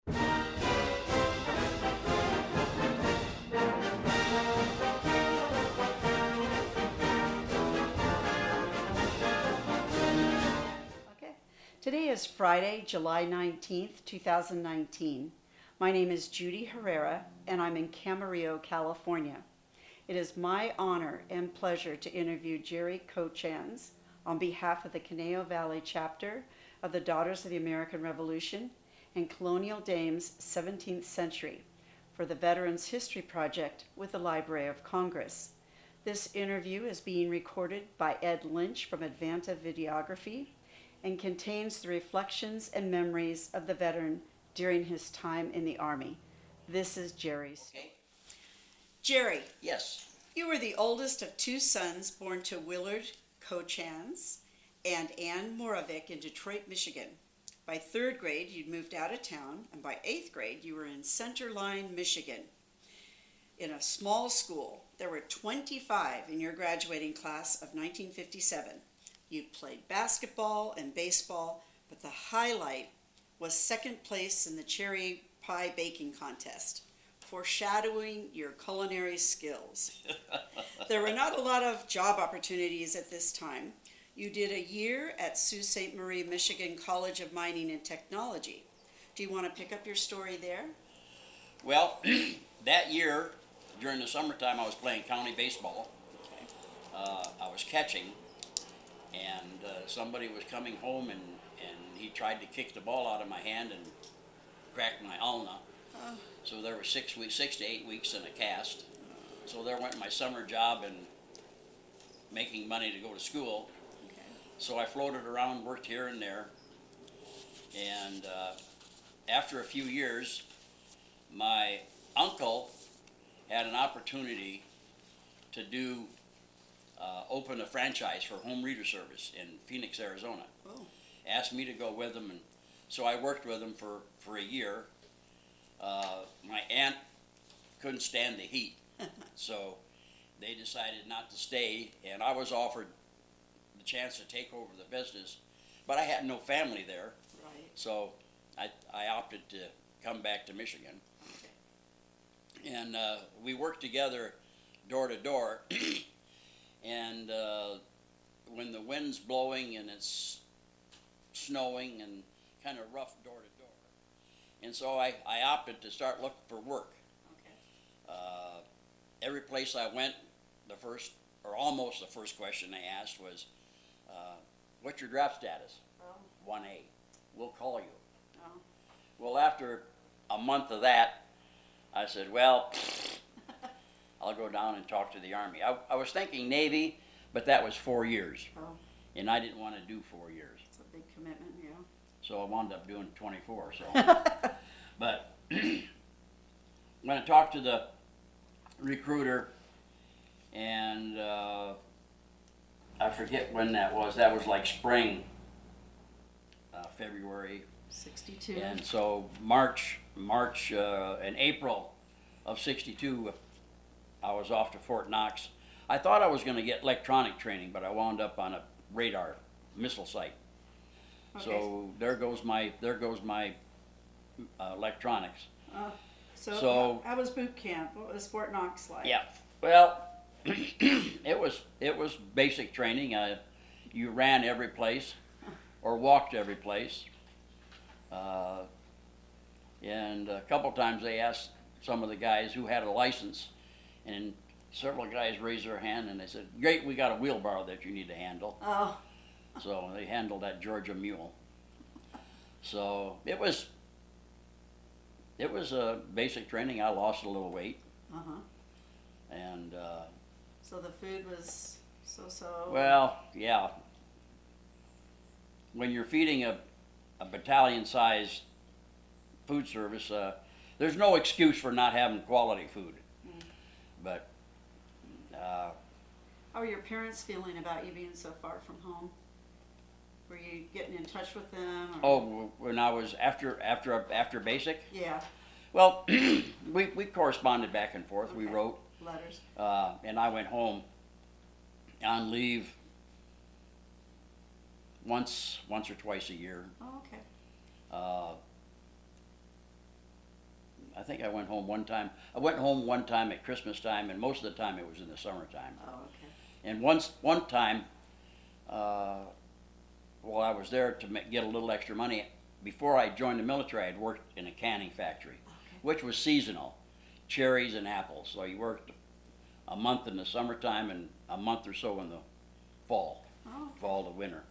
Okay. Today is Friday, July 19th, 2019. My name is Judy Herrera, and I'm in Camarillo, California. It is my honor and pleasure to interview Jerry Kochans on behalf of the Conejo Valley chapter of the Daughters of the American Revolution and Colonial Dames 17th Century for the Veterans History Project with the Library of Congress. This interview is being recorded by Ed Lynch from Advanta Videography and contains the reflections and memories of the veteran during his time in the Army. This is Jerry's. Okay. Jerry, Yes. you were the oldest of two sons born to Willard Kochans and Ann Moravec in Detroit, Michigan. By third grade, you'd moved out of town, and by eighth grade, you were in Center Line, Michigan. In a small school, there were 25 in your graduating class of 1957. You played basketball and baseball, but the highlight was second place in the cherry pie baking contest, foreshadowing your culinary skills. There were not a lot of job opportunities at this time. You did a year at Sault Ste. Marie, Michigan College of Mining and Technology. Do you want to pick up your story there? Well, that year, during the summertime, I was playing county baseball. Okay. I was catching, and somebody was coming home, and he tried to kick the ball out of my hand and cracked my ulna. Oh. So there were 6 to 8 weeks in a cast. So there went my summer job and making money to go to school. Okay. So I floated around, worked here and there, and after a few years, my uncle had an opportunity to open a franchise for home reader service in Phoenix, Arizona. Oh. Asked me to go with him, and so I worked with him for a year. My aunt couldn't stand the heat, so they decided not to stay, and I was offered the chance to take over the business, but I had no family there. Right. So I opted to come back to Michigan. Okay. And we worked together door to door. And when the wind's blowing and it's snowing and kind of rough door to door. And so I opted to start looking for work. Okay. Every place I went, almost the first question they asked was, what's your draft status? Oh. 1A. We'll call you. Oh. Well, after a month of that, I said, well, I'll go down and talk to the Army. I was thinking Navy, but that was 4 years, Oh. and I didn't want to do 4 years. It's a big commitment, yeah. So I wound up doing 24. So, but when I talked to the recruiter, and I forget when that was. That was like spring, February. 62. And so March and April of 62, I was off to Fort Knox. I thought I was going to get electronic training, but I wound up on a radar missile site. Okay. So there goes my electronics. So how was boot camp? What was Fort Knox like? Yeah. Well, it was basic training. You ran every place, or walked every place. And a couple times they asked some of the guys who had a license, and several guys raised their hand and they said, "Great, we got a wheelbarrow that you need to handle." Oh. So they handled that Georgia mule. So it was a basic training. I lost a little weight, Uh-huh. and So the food was so-so? well, yeah. When you're feeding a battalion-sized food service, there's no excuse for not having quality food. Mm. But How are your parents feeling about you being so far from home? Were you getting in touch with them? Or? when I was after basic, Yeah, well, we corresponded back and forth. We Okay. wrote, letters. and I went home on leave once or twice a year. Oh, okay. I think I went home one time. I went home one time at Christmas time, and most of the time it was in the summertime. Oh, okay. And one time, while I was there to get a little extra money, before I joined the military, I'd worked in a canning factory, which was seasonal, cherries and apples. So you worked a month in the summertime and a month or so in the fall, fall to winter.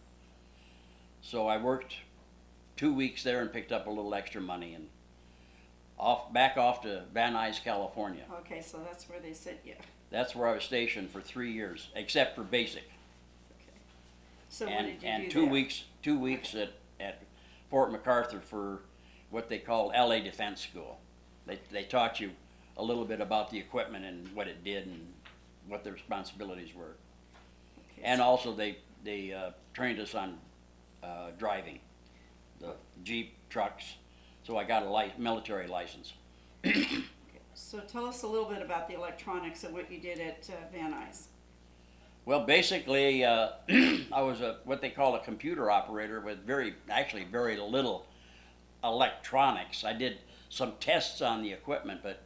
So I worked 2 weeks there and picked up a little extra money and back off to Van Nuys, California. Okay, so that's where they sent you. That's where I was stationed for 3 years, except for basic. Okay. So what And, did you and do 2 there? weeks, 2 weeks at Fort MacArthur for what they called LA Defense School. They taught you a little bit about the equipment and what it did and what the responsibilities were. Okay, And so- also they trained us on driving the Jeep trucks. So I got a military license. okay. So tell us a little bit about the electronics and what you did at Van Nuys. Well, basically, I was what they call a computer operator with very little electronics. I did some tests on the equipment, but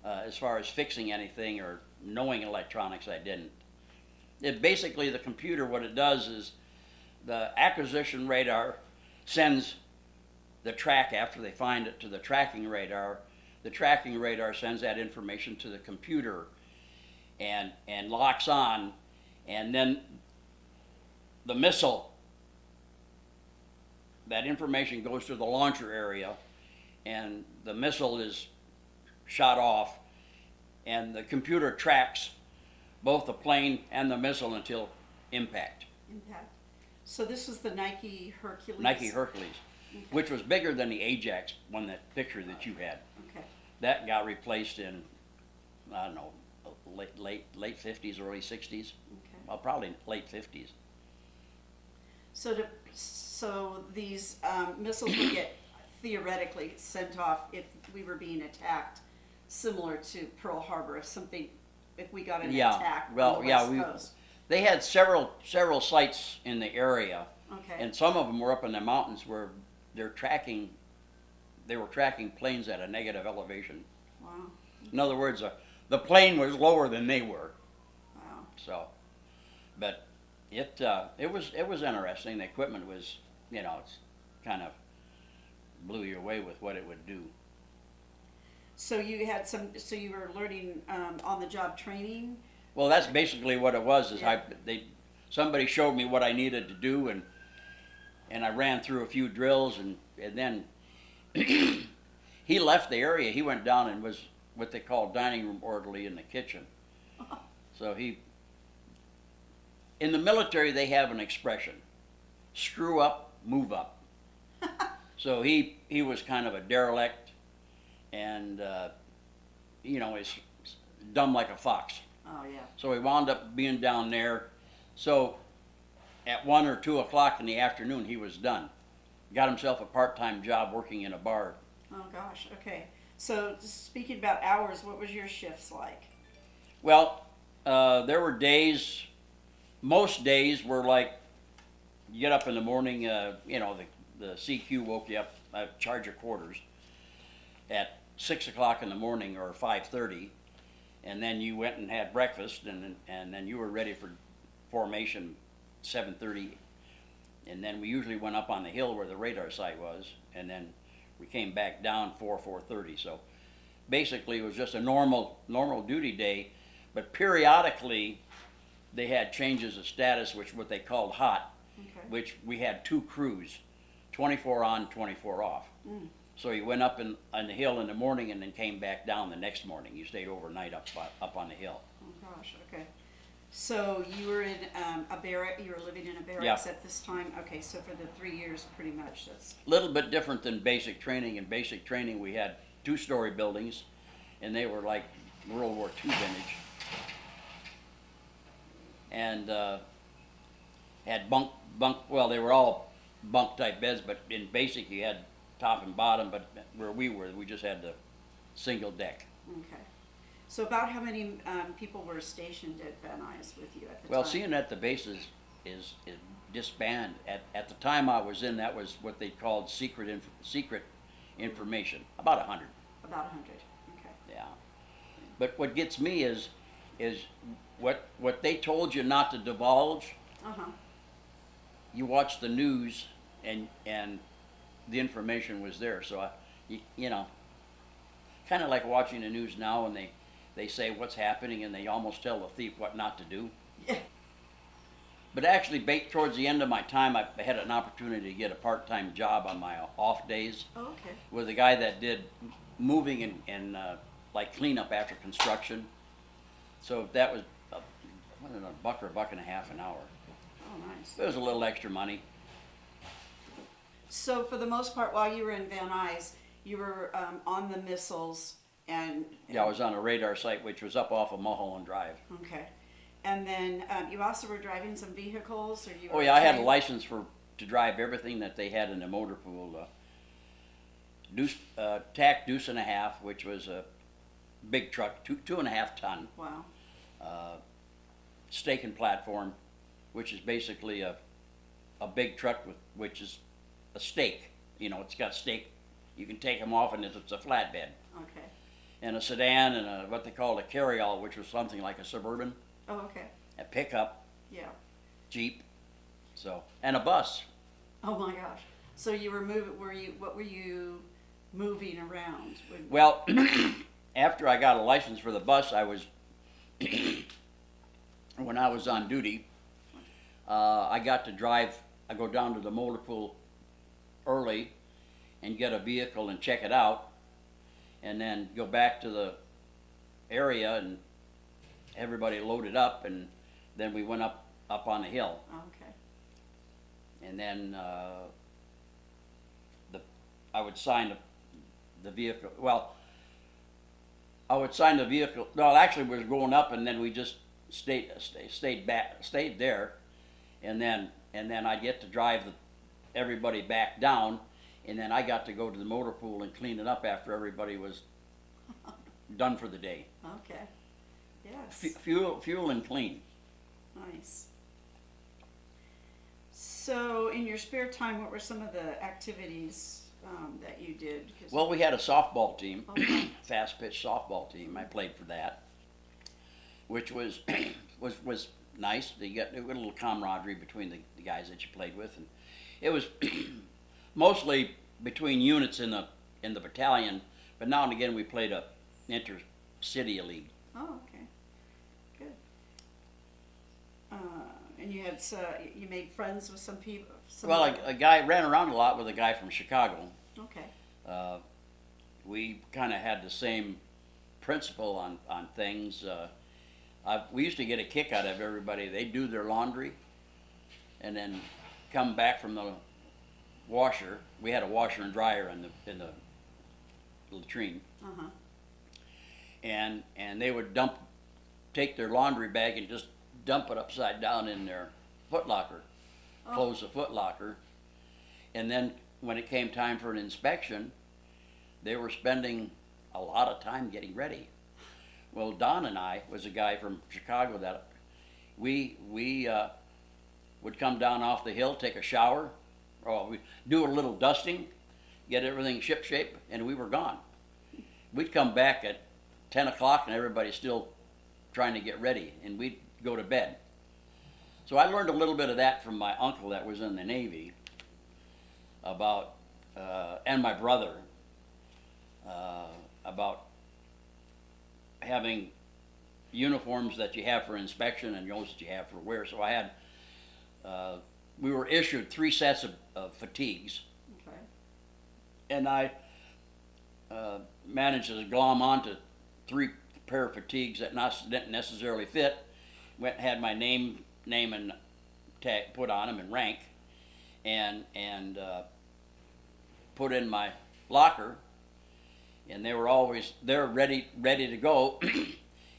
as far as fixing anything or knowing electronics, I didn't. Basically, the computer, what it does is the acquisition radar sends the track after they find it to the tracking radar. The tracking radar sends that information to the computer and locks on, and then the missile, that information goes to the launcher area, and the missile is shot off, and the computer tracks both the plane and the missile until impact. Impact. So this was the Nike Hercules? Nike Hercules, Okay. which was bigger than the Ajax one, that picture that you had. Okay. That got replaced in, I don't know, late 50s, early 60s. Okay. Well, probably late 50s. So these missiles would get theoretically sent off if we were being attacked, similar to Pearl Harbor, if we got an attack well, on the yeah, West Coast. They had several sites in the area, Okay. and some of them were up in the mountains where they were tracking planes at a negative elevation. Wow. In other words, the plane was lower than they were. Wow. So, but it was interesting. The equipment was, it's kind of blew you away with what it would do. So you had so you were learning on-the-job training? Well, that's basically what it was. Is Yeah. somebody showed me what I needed to do, and I ran through a few drills, and then he left the area. He went down and was what they call dining room orderly in the kitchen. So in the military, they have an expression: screw up, move up. So he was kind of a derelict, and he's dumb like a fox. Oh, yeah. So he wound up being down there. So at 1 or 2 o'clock in the afternoon, he was done. Got himself a part-time job working in a bar. Oh, gosh. Okay. So speaking about hours, what was your shifts like? Well, there were days, most days were like, you get up in the morning, the CQ woke you up, charge of quarters, at 6 o'clock in the morning or 5:30. And then you went and had breakfast, and then you were ready for formation 7:30. And then we usually went up on the hill where the radar site was, and then we came back down 4:30. So basically it was just a normal duty day, but periodically they had changes of status, which what they called hot, Okay. which we had 2 crews, 24 on, 24 off. Mm. So you went up on the hill in the morning and then came back down the next morning. You stayed overnight up on the hill. Oh, gosh. Okay. So you were in a barrack. You were living in a barracks at this time. Okay. So for the 3 years, pretty much, that's. A little bit different than basic training. In basic training, we had 2-story buildings, and they were like World War II vintage. And had bunk. Well, they were all bunk type beds, but in basic you had top and bottom. But where we were, we just had the single deck. Okay. So about how many people were stationed at Van Nuys with you at the Well, time? seeing that the base is disbanded, at the time I was in, that was what they called secret information, about 100. About 100. Okay. Yeah. But what gets me is what they told you not to divulge. Uh-huh. You watch the news, and the information was there. So you know, kind of like watching the news now, and they say what's happening, and they almost tell the thief what not to do. Yeah. But actually, towards the end of my time, I had an opportunity to get a part-time job on my off days Oh, okay. with a guy that did moving and like cleanup after construction. So that was a buck or a buck and a half an hour. Oh, nice. It was a little extra money. So for the most part, while you were in Van Nuys, you were on the missiles and Yeah, I was on a radar site, which was up off of Mulholland Drive. okay, and then you also were driving some vehicles, or you? Oh were yeah, I had a trained- license to drive everything that they had in the motor pool. TAC Deuce and a Half, which was a big truck, 2.5 ton. Wow. Stake and platform, which is basically a big truck which is a stake. You know, it's got stake. You can take them off, and it's a flatbed. Okay. And a sedan, and what they called a carryall, which was something like a Suburban, Oh, okay. a pickup, Yeah. Jeep, so, and a bus. Oh my gosh. So you were moving? What were you moving around? Well, after I got a license for the bus, I was when I was on duty. I got to drive. I go down to the motor pool early and get a vehicle and check it out, and then go back to the area and everybody loaded up, and then we went up on the hill, Okay. and then I would sign the vehicle. Well, I would sign the vehicle. No, actually, we were going up, and then we just stayed there, and then I get to drive everybody back down, and then I got to go to the motor pool and clean it up after everybody was done for the day. Okay. Yes. Fuel and clean. Nice. So, in your spare time, what were some of the activities that you did? Well, we had a softball team, Okay. fast pitch softball team. I played for that, which was was nice. You got a little camaraderie between the guys that you played with, and it was mostly between units in the battalion. But now and again, we played a inter-city league. Oh, okay. Good. And you had you made friends with some people. Well, a guy ran around a lot with a guy from Chicago. Okay. We kind of had the same principle on things. We used to get a kick out of everybody. They'd do their laundry and then come back from the washer. We had a washer and dryer in the latrine. Uh-huh. And they would take their laundry bag and just dump it upside down in their footlocker, close the footlocker, and then when it came time for an inspection, they were spending a lot of time getting ready. Well, Don and I was a guy from Chicago that we would come down off the hill, take a shower, or we'd do a little dusting, get everything shipshape, and we were gone. We'd come back at 10 o'clock and everybody's still trying to get ready, and we'd go to bed. So I learned a little bit of that from my uncle that was in the Navy about, and my brother, about having uniforms that you have for inspection and those that you have for wear. So I had, we were issued 3 sets of fatigues, Okay. and I managed to glom onto 3 pair of fatigues that didn't necessarily fit. Went and had my name and tag put on them and rank, and put in my locker, and they were always there ready to go.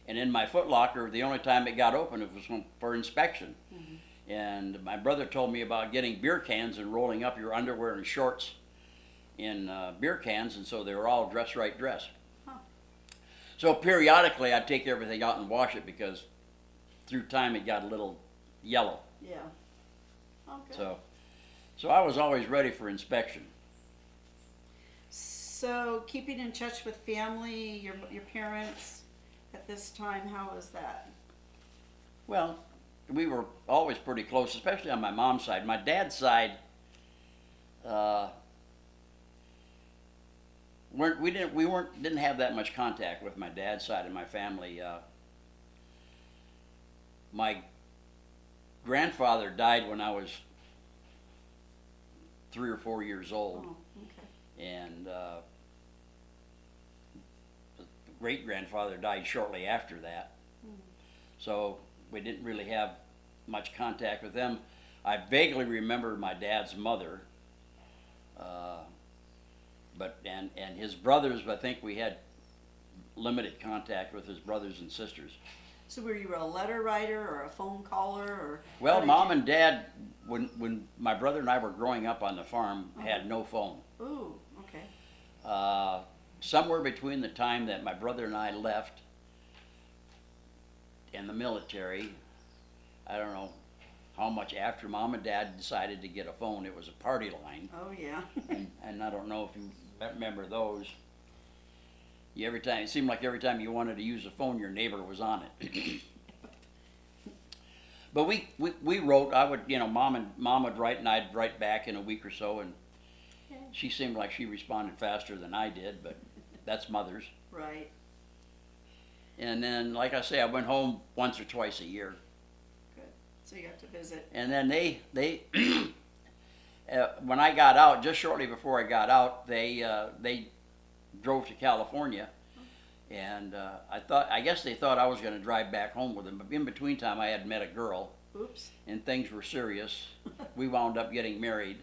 And in my foot locker, the only time it got open, it was for inspection. Mm-hmm. And my brother told me about getting beer cans and rolling up your underwear and shorts in beer cans, and so they were all dress. Huh. So periodically I'd take everything out and wash it, because through time it got a little yellow. Yeah. Okay. So I was always ready for inspection. So keeping in touch with family, your parents at this time, how was that? Well, we were always pretty close, especially on my mom's side. My dad's side, uh, didn't have that much contact with my dad's side of my family. My grandfather died when I was 3 or 4 years old, Oh, okay. and the great grandfather died shortly after that. So we didn't really have much contact with them. I vaguely remember my dad's mother, and his brothers. I think we had limited contact with his brothers and sisters. So were you a letter writer or a phone caller or? Well, Mom and Dad, when my brother and I were growing up on the farm, had no phone. Ooh, okay. Somewhere between the time that my brother and I left in the military, I don't know how much after Mom and Dad decided to get a phone. It was a party line. Oh yeah. and I don't know if you remember those. It seemed like every time you wanted to use a phone, your neighbor was on it. But we wrote. Mom would write, and I'd write back in a week or so, and she seemed like she responded faster than I did, but that's mothers. Right. And then, like I say, I went home once or twice a year. Good. So you got to visit. And then they when I got out, just shortly before I got out, they drove to California, and I guess they thought I was going to drive back home with them. But in between time, I had met a girl. Oops. And things were serious. We wound up getting married,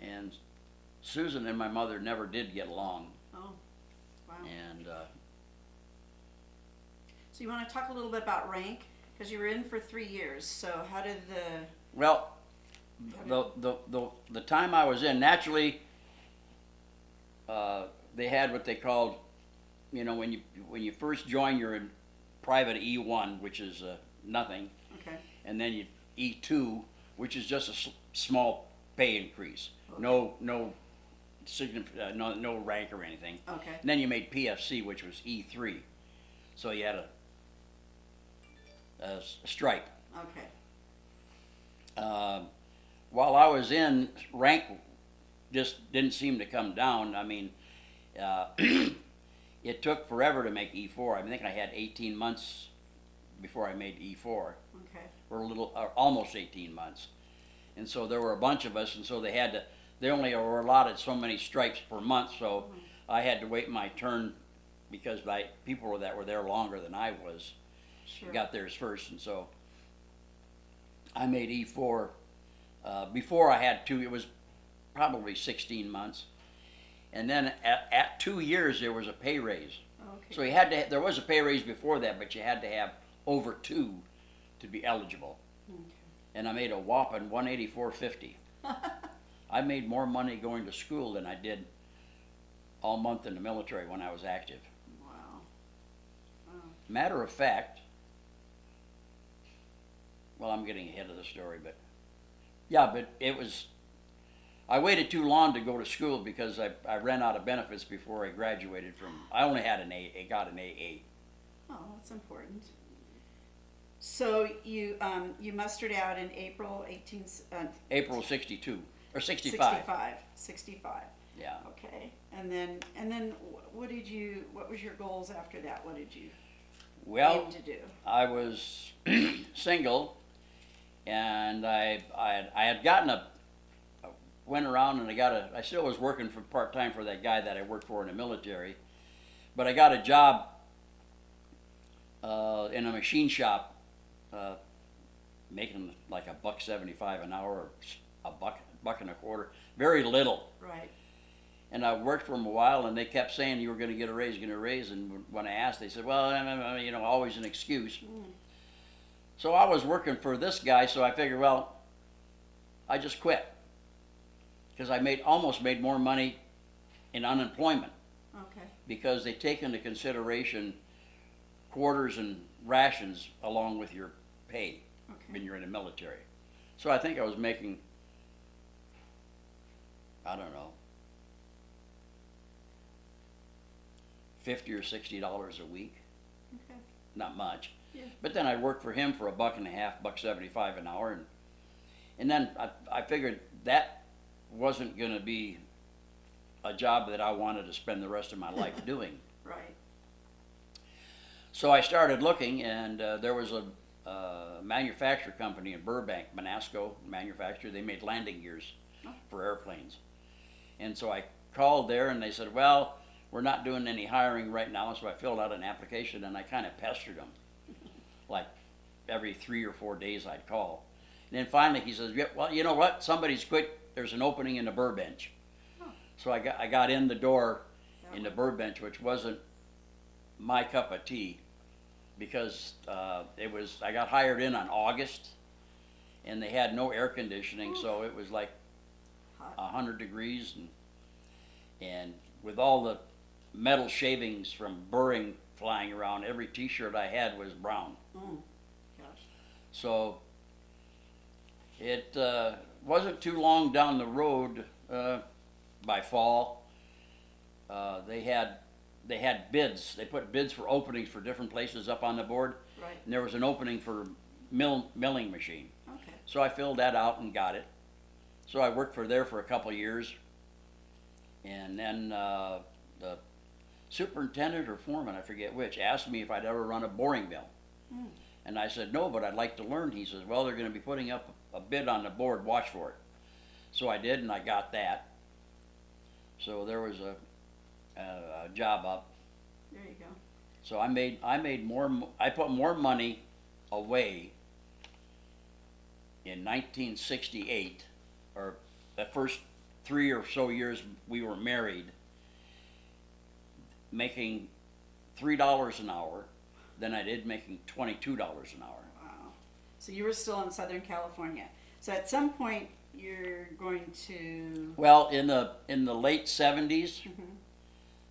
and Susan and my mother never did get along. Oh, wow. And so you want to talk a little bit about rank, because you were in for 3 years. So how did the? well, the time I was in, naturally, they had what they called, when you first join, you're in private E1, which is nothing, Okay. and then you E2, which is just a small pay increase, Okay. no rank or anything. Okay. And then you made PFC, which was E3, so you had a stripe. Okay. While I was in, rank just didn't seem to come down. I mean, it took forever to make E4. I think I had 18 months before I made E4, Okay. or almost 18 months. And so there were a bunch of us, and so they only were allotted so many stripes per month, so I had to wait my turn because people that were there longer than I was Sure. got theirs first, and so I made E4 before I had to. It was probably 16 months, and then at 2 years there was a pay raise. Okay. So there was a pay raise before that, but you had to have over 2 to be eligible. Okay. And I made a whopping $184.50. I made more money going to school than I did all month in the military when I was active. Wow. Wow. Matter of fact, well, I'm getting ahead of the story, but I waited too long to go to school because I ran out of benefits before I graduated I only had got an AA. Oh, that's important. So you mustered out in April April 62, or 65. 65. Yeah. Okay. And then what was your goals after that? What did you Well, aim to do? I was single, and I had gotten went around and I still was working for part-time for that guy that I worked for in the military, but I got a job in a machine shop, making like $1.75 an hour, or buck and a quarter, very little. Right. And I worked for them a while, and they kept saying you were going to get a raise, and when I asked, they said, well, always an excuse. So I was working for this guy, so I figured, well, I just quit. Because I almost made more money in unemployment. Okay. Because they take into consideration quarters and rations along with your pay when you're in the military. So I think I was making, I don't know, $50 or $60 a week. Okay. Not much. Yeah. But then I worked for him for $1.50, $1.75 an hour, and then I figured that wasn't going to be a job that I wanted to spend the rest of my life doing. Right. So I started looking, and there was a manufacturer company in Burbank, Manasco manufacturer. They made landing gears for airplanes. And so I called there, and they said, well, we're not doing any hiring right now. So I filled out an application, and I kind of pestered them. Like every 3 or 4 days I'd call. And then finally he says, yeah, well, you know what? Somebody's quit. There's an opening in the Burbench. Oh. So I got in the door in the Burbench, which wasn't my cup of tea, because I got hired in on August, and they had no air conditioning, so it was like 100 degrees, and with all the metal shavings from burring flying around, every t-shirt I had was brown. Oh, gosh. So it wasn't too long down the road, by fall, they had bids. They put bids for openings for different places up on the board. Right. And there was an opening for milling machine. Okay. So I filled that out and got it. So I worked there for a couple of years. And then the superintendent or foreman, I forget which, asked me if I'd ever run a boring mill. Mm. And I said, no, but I'd like to learn. He says, well, they're going to be putting up a bid on the board. Watch for it. So I did, and I got that. So there was a job up. There you go. So I put more money away in 1968, or the first 3 or so years we were married, making $3 an hour, than I did making $22 an hour. Wow. So you were still in Southern California. So at some point you're going to... Well, in the late 70s, Mm-hmm.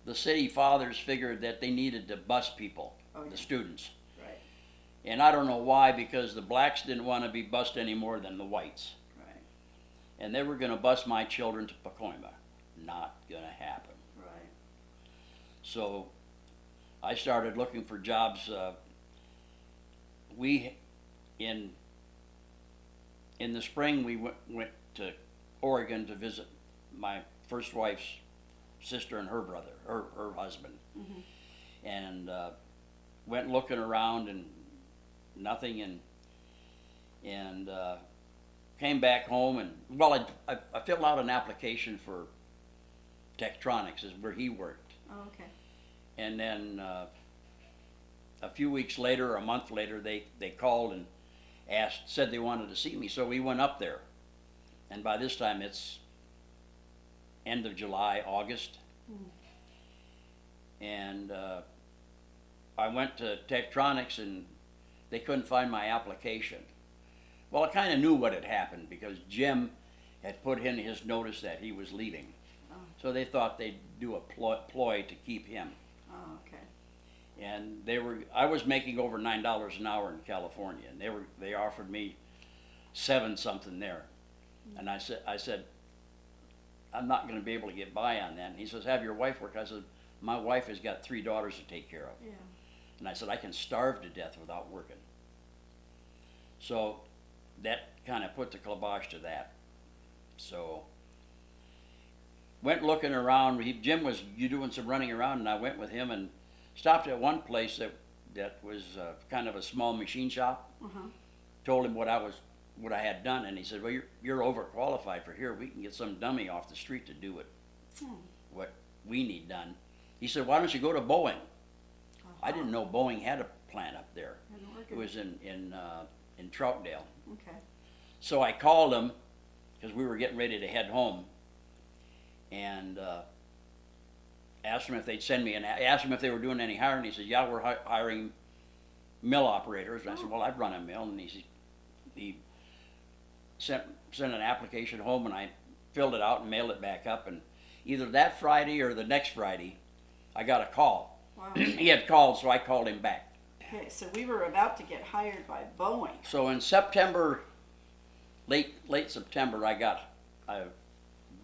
the city fathers figured that they needed to bus people, Oh, yeah. the students. Right. And I don't know why, because the blacks didn't want to be bused any more than the whites. Right. And they were going to bus my children to Pacoima. Not going to happen. Right. So I started looking for jobs. In the spring, we went to Oregon to visit my first wife's sister and her brother, her husband. Mm-hmm. And went looking around and nothing, and came back home, and well, I filled out an application for Tektronix, is where he worked. Oh, okay. And then a few weeks later, or a month later, they called and said they wanted to see me. So we went up there, and by this time it's end of July, August. And I went to Tektronix, and they couldn't find my application. Well, I kind of knew what had happened, because Jim had put in his notice that he was leaving. Oh. So they thought they'd do a ploy to keep him. Oh, okay. And I was making over $9 an hour in California, and they offered me 7 something there. And I said, I'm not going to be able to get by on that. And he says, have your wife work. I said, my wife has got 3 daughters to take care of. Yeah. And I said, I can starve to death without working. So that kind of put the kibosh to that. So went looking around. Jim was doing some running around, and I went with him and stopped at one place that was kind of a small machine shop. Uh-huh. Told him what I had done, and he said, well, you're overqualified for here. We can get some dummy off the street to do what we need done. He said, why don't you go to Boeing? Uh-huh. I didn't know Boeing had a plant up there. It was in Troutdale. Okay. So I called him, because we were getting ready to head home, and asked him if they'd send me, and asked him if they were doing any hiring. He said, yeah, we're hiring mill operators. And I said, well, I'd run a mill. And he sent an application home, and I filled it out and mailed it back up. And either that Friday or the next Friday, I got a call. Wow. He had called, so I called him back. Okay, so we were about to get hired by Boeing. So in September, late September,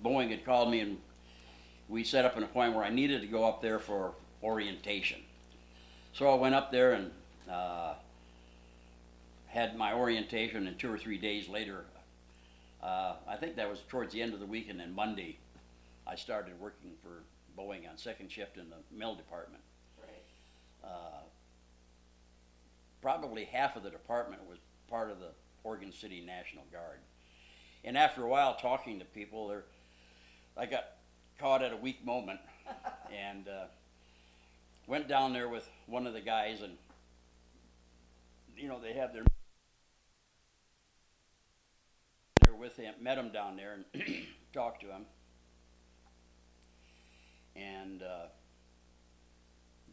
Boeing had called me, and we set up an appointment where I needed to go up there for orientation. So I went up there and had my orientation, and 2 or 3 days later, I think that was towards the end of the week, and then Monday, I started working for Boeing on second shift in the mill department. Right. Probably half of the department was part of the Oregon City National Guard. And after a while talking to people, I got caught at a weak moment and went down there with one of the guys, and they have they're with him, met him down there and talked to him, and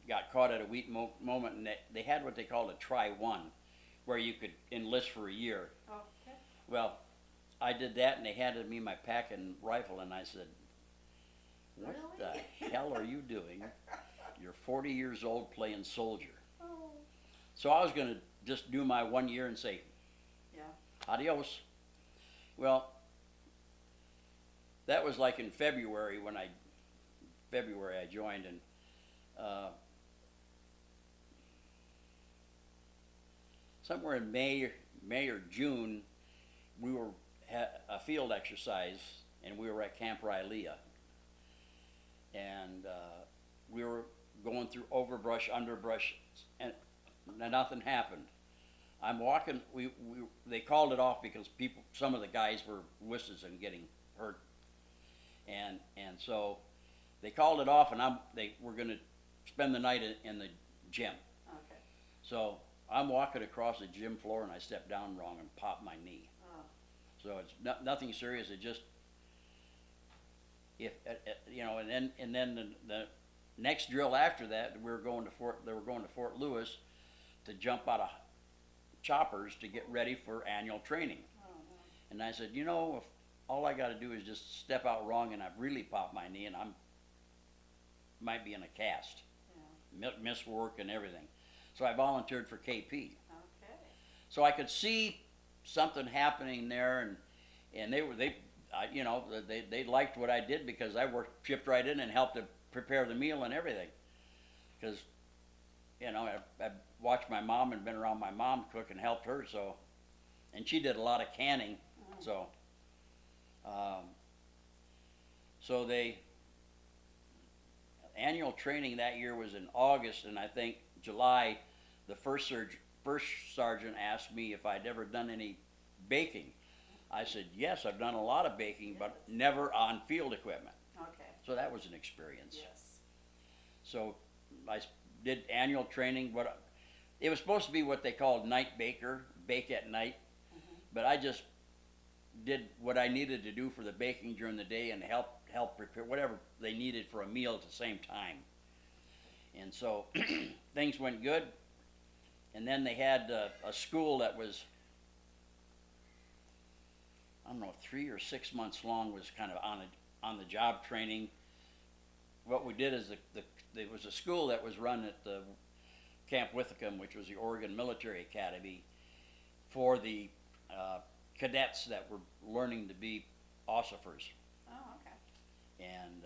got caught at a weak moment, and they had what they called a try-one, where you could enlist for a year. Okay. Well, I did that, and they handed me my pack and rifle, and I said, "What Really? the hell are you doing? You're 40 years old playing soldier." Oh. So I was going to just do my 1 year and say, Yeah. "Adios." Well, that was like in February I joined, and somewhere in May or June, we were had a field exercise, and we were at Camp Rylea, and we were going through overbrush, underbrush, and nothing happened. I'm walking. They called it off because some of the guys were whistlers and getting hurt, and so they called it off, and they were going to spend the night in the gym. Okay. So I'm walking across the gym floor, and I stepped down wrong and popped my knee. Oh. So it's nothing serious. It just, and then the next drill after that, they were going to Fort Lewis to jump out of choppers to get ready for annual training. Oh, no. And I said, if all I got to do is just step out wrong, and I've really popped my knee, and might be in a cast, miss work and everything. So I volunteered for KP. Okay. So I could see something happening there, and they liked what I did, because I shipped right in and helped to prepare the meal and everything. Because I watched my mom and been around my mom cook and helped her, and she did a lot of canning. So annual training that year was in August, and I think July, the first sergeant asked me if I'd ever done any baking. I said, yes, I've done a lot of baking, but never on field equipment. Okay. So that was an experience. Yes. So I did annual training. It was supposed to be what they called night baker, bake at night, but I just did what I needed to do for the baking during the day and help prepare whatever they needed for a meal at the same time. And so things went good. And then they had a school that was, I don't know, 3 or 6 months long, was kind of on the job training. What we did is there was a school that was run at the Camp Withicum, which was the Oregon Military Academy, for the cadets that were learning to be ossifers. Oh, okay. And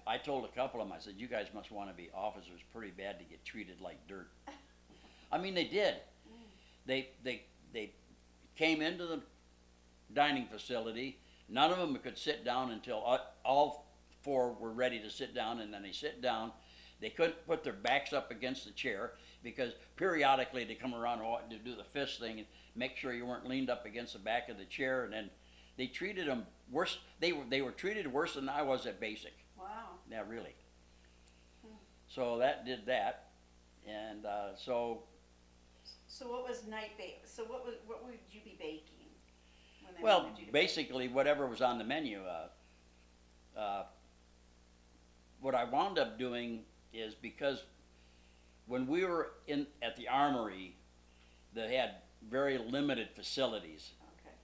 I told a couple of them, I said, you guys must want to be officers pretty bad to get treated like dirt. I mean, they did. They came into the dining facility. None of them could sit down until all four were ready to sit down, and then they sit down. They couldn't put their backs up against the chair, because periodically they come around to do the fist thing and make sure you weren't leaned up against the back of the chair. And then they treated them worse. They were treated worse than I was at basic. Wow. Yeah, really. So that did that, and So what was night bake? So what would you be baking when they well, wanted you to basically whatever was on the menu. What I wound up doing is, because when we were at the armory, they had very limited facilities. Okay.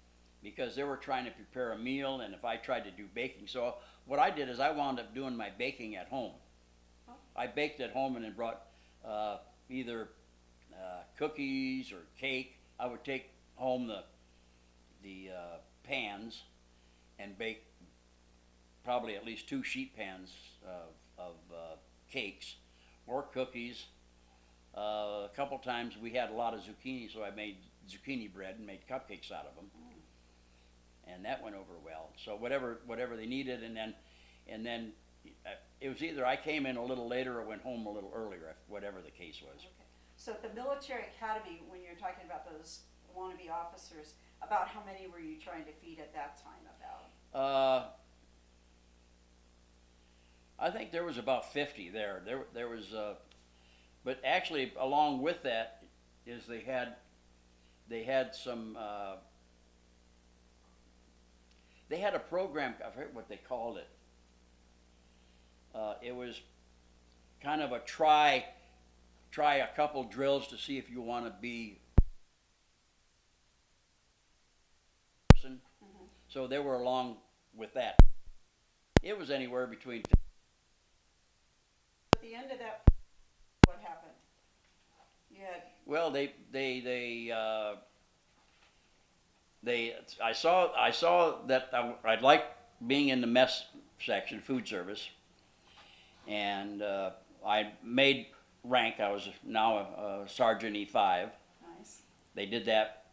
Because they were trying to prepare a meal, and if I tried to do baking, so what I did is I wound up doing my baking at home. Oh. I baked at home and then brought either cookies or cake. I would take home the pans and bake probably at least 2 sheet pans of cakes, more cookies. A couple times we had a lot of zucchini, so I made zucchini bread and made cupcakes out of them, and that went over well. So whatever they needed, and then it was either I came in a little later or went home a little earlier, whatever the case was. Okay. So at the military academy, when you're talking about those wannabe officers, about how many were you trying to feed at that time? About? I think there was about 50 there. There was, but actually along with that is they had some. They had a program. I forget what they called it. It was kind of a try a couple drills to see if you want to be person. Mm-hmm. So they were along with that. It was anywhere between. At the end of that, what happened? You had. Well, I saw that I'd like being in the mess section, food service, and I made rank. I was now a Sergeant E5. Nice. They did that,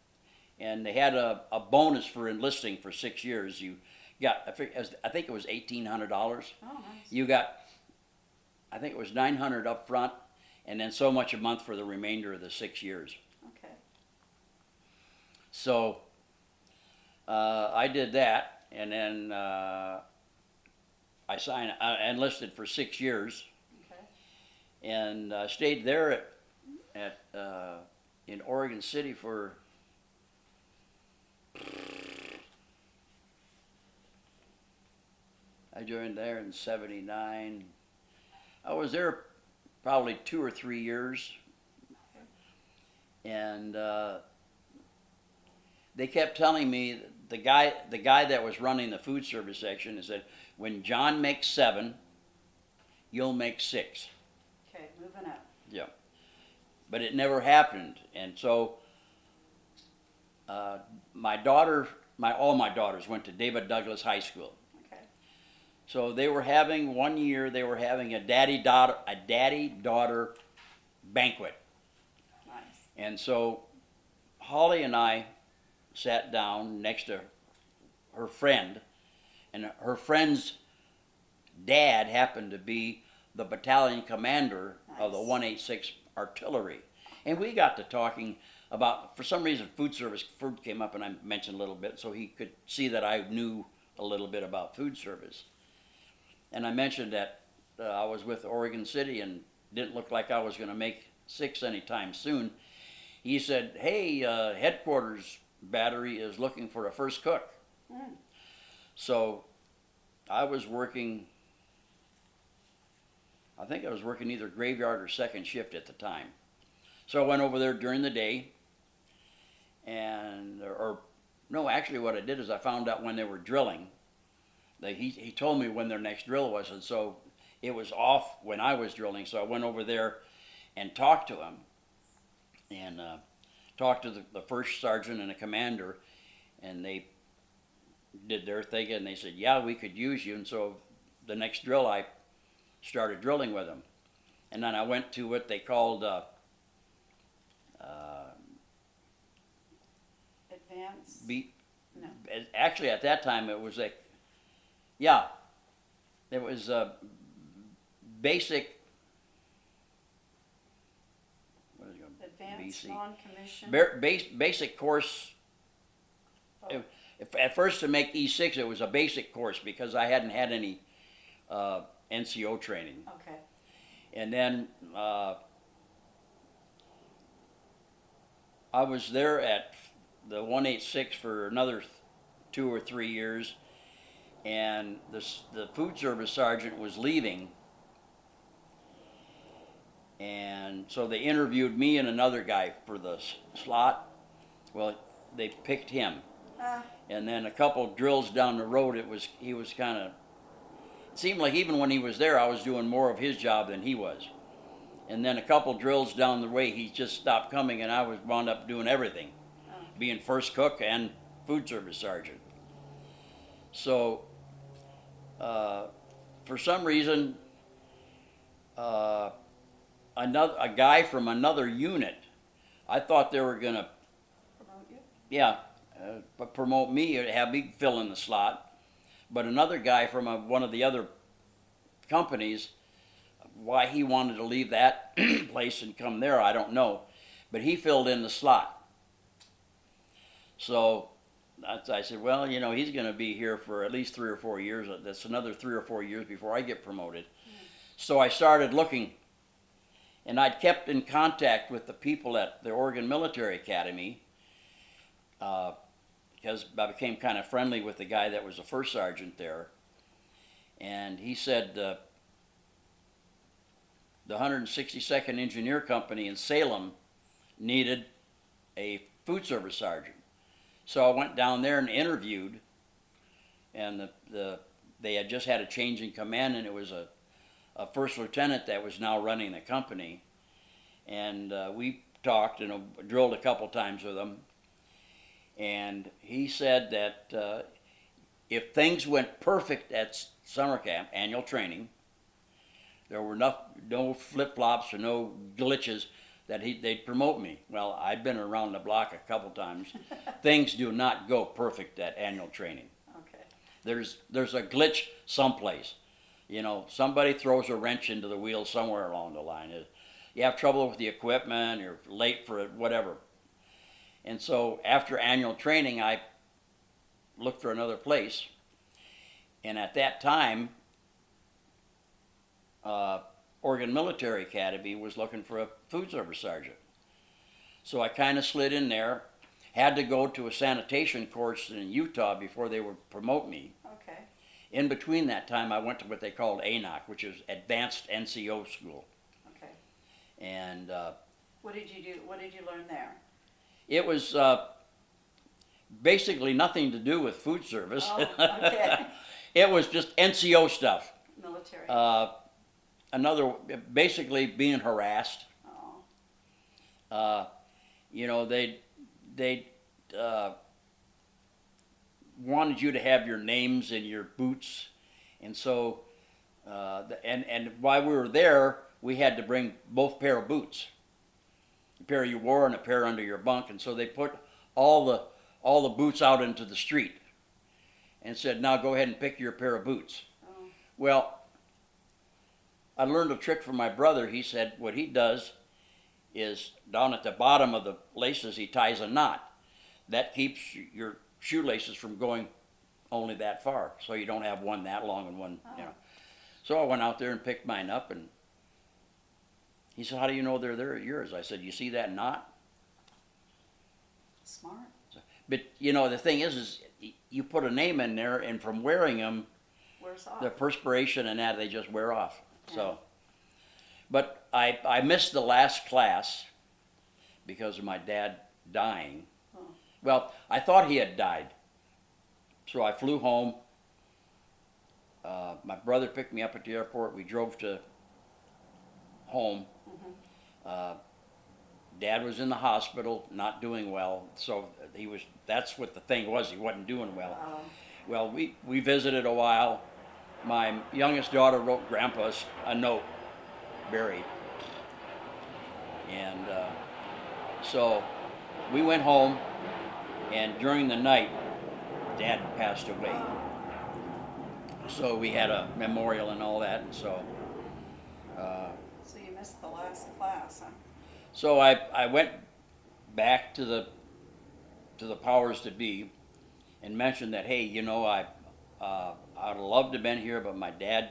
and they had a bonus for enlisting for 6 years. You got, I think it was $1,800. Oh, nice. You got, I think it was $900 up front, and then so much a month for the remainder of the 6 years. Okay. So I did that, and then I enlisted for 6 years, Okay. and stayed there at in Oregon City for I joined there in '79. I was there probably 2 or 3 years, and they kept telling me, the guy that was running the food service section, is that when John makes 7, you'll make 6. Okay, moving up. Yeah, but it never happened, and so all my daughters went to David Douglas High School. Okay. So they were having one year. They were having a daddy-daughter banquet, Nice. and so Holly and I sat down next to her friend, and her friend's dad happened to be the battalion commander of the Nice. 186 Artillery, and we got to talking about, for some reason, food came up, and I mentioned a little bit, so he could see that I knew a little bit about food service. And I mentioned that I was with Oregon City and didn't look like I was going to make 6 anytime soon. He said, "Hey, headquarters battery is looking for a first cook." Mm. So I was working, I think I was working either graveyard or second shift at the time. So I went over there during the day, and, or no, actually what I did is I found out when they were drilling. He told me when their next drill was, and so it was off when I was drilling, so I went over there and talked to him, and talked to the first sergeant and the commander, and they did their thing, and they said, "Yeah, we could use you." And so the next drill I started drilling with them, and then I went to what they called Advance. No. actually at that time it was it was basic. What is it called? Advanced BC. non-commissioned. Basic course. Oh. At first, to make E6, it was a basic course because I hadn't had any NCO training. Okay. And then I was there at the 186 for another 2 or 3 years, and the food service sergeant was leaving, and so they interviewed me and another guy for the slot. Well, they picked him, and then a couple drills down the road, he was kind of. It seemed like even when he was there, I was doing more of his job than he was. And then a couple drills down the way, he just stopped coming, and I wound up doing everything, being first cook and food service sergeant. So, for some reason, a guy from another unit. I thought they were gonna, Promote you? yeah, promote me, have me fill in the slot. But another guy from one of the other companies, why he wanted to leave that place and come there, I don't know. But he filled in the slot. So I said, well, you know, he's going to be here for at least 3 or 4 years. That's another 3 or 4 years before I get promoted. So I started looking, and I'd kept in contact with the people at the Oregon Military Academy, because I became kind of friendly with the guy that was the first sergeant there. And he said the 162nd Engineer Company in Salem needed a food service sergeant. So I went down there and interviewed, and they had just had a change in command, and it was a first lieutenant that was now running the company. And we talked and drilled a couple times with him. And he said that if things went perfect at summer camp, annual training, there were no flip-flops or no glitches, that they'd promote me. Well, I'd been around the block a couple times. Things do not go perfect at annual training. Okay. There's a glitch someplace. You know, somebody throws a wrench into the wheel somewhere along the line. You have trouble with the equipment, you're late for it, whatever. And so after annual training, I looked for another place. And at that time, Oregon Military Academy was looking for a food service sergeant. So I kind of slid in there, had to go to a sanitation course in Utah before they would promote me. Okay. In between that time, I went to what they called ANOC, which is Advanced NCO School. Okay. And What did you do? What did you learn there? it was basically nothing to do with food service. Oh, okay. It was just NCO stuff. Military. Basically being harassed. Oh. You know, they wanted you to have your names in your boots, and so and while we were there, we had to bring both pair of boots, a pair you wore and a pair under your bunk, and so they put all the boots out into the street, and said, now go ahead and pick your pair of boots. Oh. Well, I learned a trick from my brother. He said what he does is down at the bottom of the laces, he ties a knot. That keeps your shoelaces from going only that far, so you don't have one that long and one, you know. So I went out there and picked mine up, and he said, how do you know they're yours? I said, you see that knot? Smart. But, you know, the thing is you put a name in there, and from wearing them, Wears off. the perspiration and that, they just wear off. Yeah. So, but I missed the last class because of my dad dying. Oh. Well, I thought he had died. So I flew home. My brother picked me up at the airport. We drove to home. Mm-hmm. Dad was in the hospital, not doing well. So that's what the thing was. He wasn't doing well. Well, we visited a while. My youngest daughter wrote Grandpa a note, buried. And so we went home, and during the night, Dad passed away. So we had a memorial and all that, and so. So you missed the last class, huh? So I went back to the powers that be, and mentioned that, hey, you know, I'd love to have been here, but my dad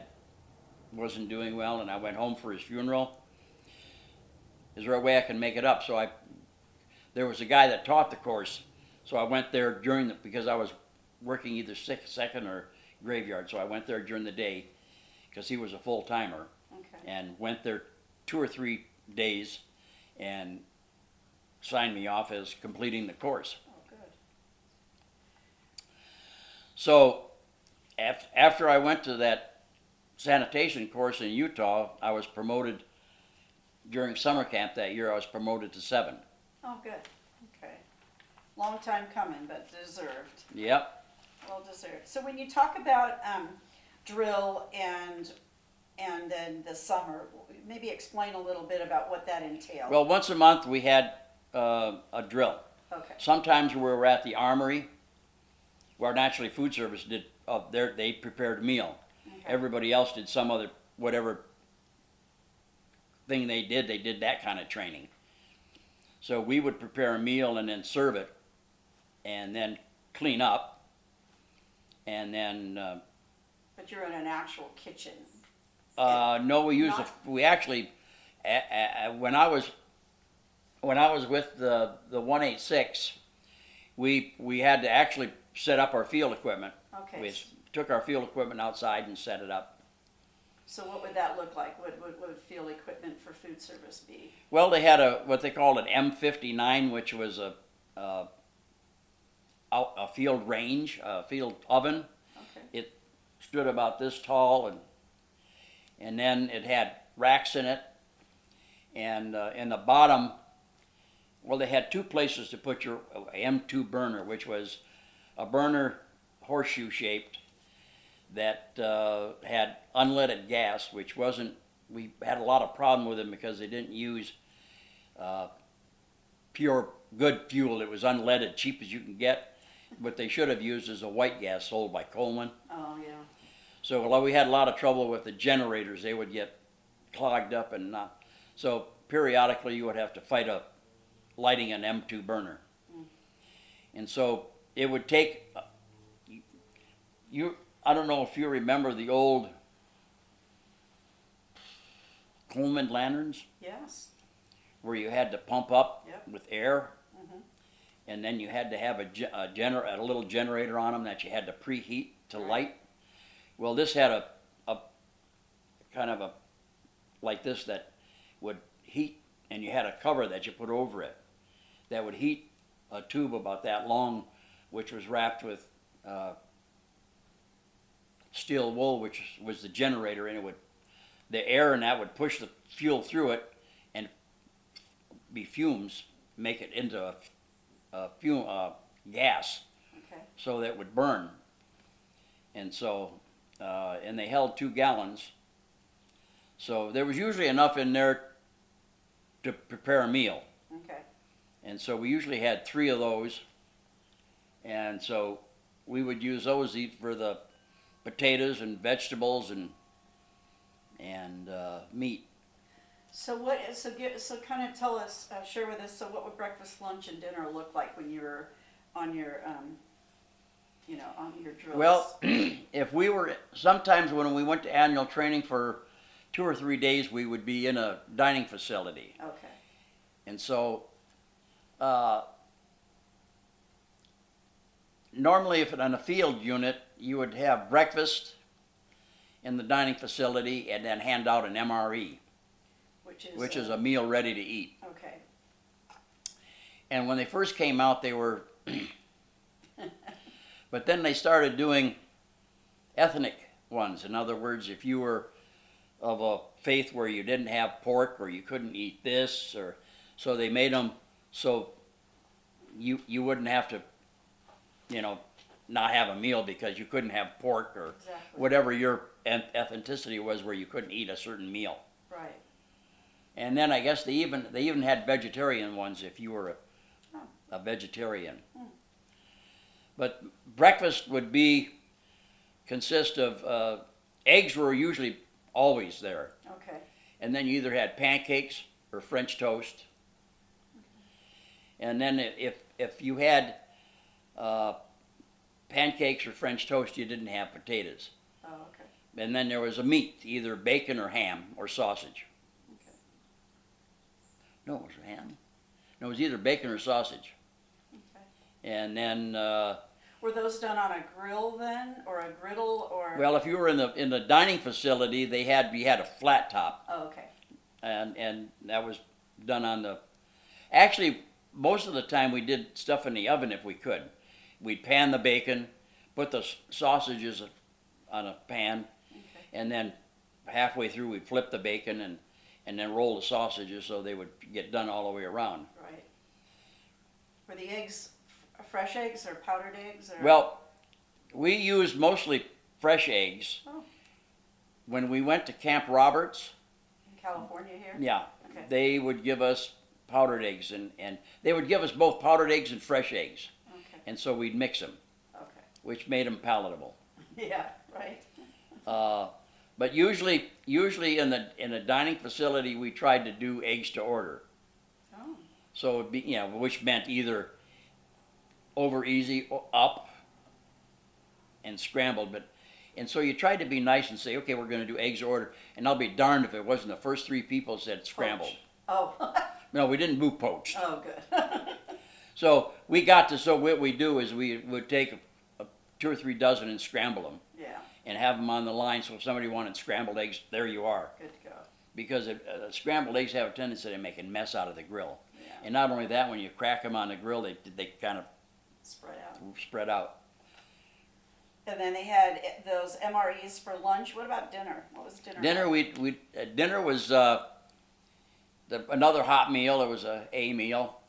wasn't doing well, and I went home for his funeral. Is there a way I can make it up? So there was a guy that taught the course, so I went there because I was working either second or graveyard, so I went there during the day because he was a full-timer. Okay. And went there 2 or 3 days and signed me off as completing the course. Oh, good. So after I went to that sanitation course in Utah, I was promoted during summer camp that year. I was promoted to 7. Oh, good. Okay. Long time coming, but deserved. Yep. Well deserved. So when you talk about drill and and then the summer. Maybe explain a little bit about what that entailed. Well, once a month we had a drill. Okay. Sometimes we were at the armory, where naturally food service did they prepared a meal. Okay. Everybody else did some other whatever thing they did that kind of training. So we would prepare a meal and then serve it, and then clean up, and then. But you're in an actual kitchen. No, we used we actually when I was with the 186, we had to actually set up our field equipment. Okay. We took our field equipment outside and set it up. So what would that look like? What would field equipment for food service be? Well, they had what they called an M59, which was a field range, a field oven. Okay. It stood about this tall, and then it had racks in it, and in the bottom, well, they had two places to put your M2 burner, which was a burner horseshoe shaped that had unleaded gas, which wasn't, we had a lot of problem with them because they didn't use pure good fuel. It was unleaded, cheap as you can get. What they should have used is a white gas sold by Coleman. Oh, yeah. So we had a lot of trouble with the generators. They would get clogged up and not. So periodically you would have to fight lighting an M2 burner. And so it would take, I don't know if you remember the old Coleman lanterns Yes. where you had to pump up Yep. with air. Mhm. And then you had to have a little generator on them that you had to preheat to Right. light. Well, this had a kind of like this that would heat, and you had a cover that you put over it that would heat a tube about that long, which was wrapped with steel wool, which was the generator, and the air in that would push the fuel through it, and be fumes, make it into a gas, Okay. so that it would burn. And so, and they held 2 gallons. So there was usually enough in there to prepare a meal. Okay. And so we usually had 3 of those. And so we would use those for the potatoes and vegetables and meat. So kind of tell us, share with us. So what would breakfast, lunch, and dinner look like when you were on your, on your drills? Well, sometimes when we went to annual training for 2 or 3 days, we would be in a dining facility. Okay. And so, normally if on a field unit, you would have breakfast in the dining facility and then hand out an MRE, which is a meal ready to eat. Okay. And when they first came out, they were, but then they started doing ethnic ones. In other words, if you were of a faith where you didn't have pork or you couldn't eat this, or so they made them so you wouldn't have to, not have a meal because you couldn't have pork or Exactly. whatever your ethnicity was, where you couldn't eat a certain meal. Right. And then I guess they even had vegetarian ones if you were a vegetarian. But breakfast would consist of eggs were usually always there, Okay. and then you either had pancakes or French toast. And then if you had pancakes or French toast, you didn't have potatoes. Oh, okay. And then there was a meat, either bacon or ham or sausage. Okay. No, it was ham. No, it was either bacon or sausage. Okay. And then, Were those done on a grill then, or a griddle, or? well, if you were in the dining facility, you had a flat top, Oh, okay. and that was done on the. Actually, most of the time we did stuff in the oven if we could. We'd pan the bacon, put the sausages on a pan, Okay. and then halfway through we'd flip the bacon and then roll the sausages so they would get done all the way around. Right. Were the eggs fresh eggs or powdered eggs? Or? Well, we used mostly fresh eggs. Oh. when we went to Camp Roberts, In California here? yeah, Okay. they would give us powdered eggs, and they would give us both powdered eggs and fresh eggs. Okay. And so we'd mix them, Okay. which made them palatable. Yeah, right. But usually in a dining facility, we tried to do eggs to order. Oh. So it'd be, which meant either over easy or up and scrambled, and so you tried to be nice and say, okay, we're going to do eggs to order, and I'll be darned if it wasn't the first 3 people said scrambled. Poach. Oh. No, we didn't do poached. Oh, good. So what we do is we would take 2 or 3 dozen and scramble them. Yeah. And have them on the line, so if somebody wanted scrambled eggs, there you are. Good to go. Because scrambled eggs have a tendency to make a mess out of the grill. Yeah. And not only that, when you crack them on the grill, they kind of Spread out. spread out. And then they had those MREs for lunch. What about dinner? What was dinner? Dinner was another hot meal. It was a meal.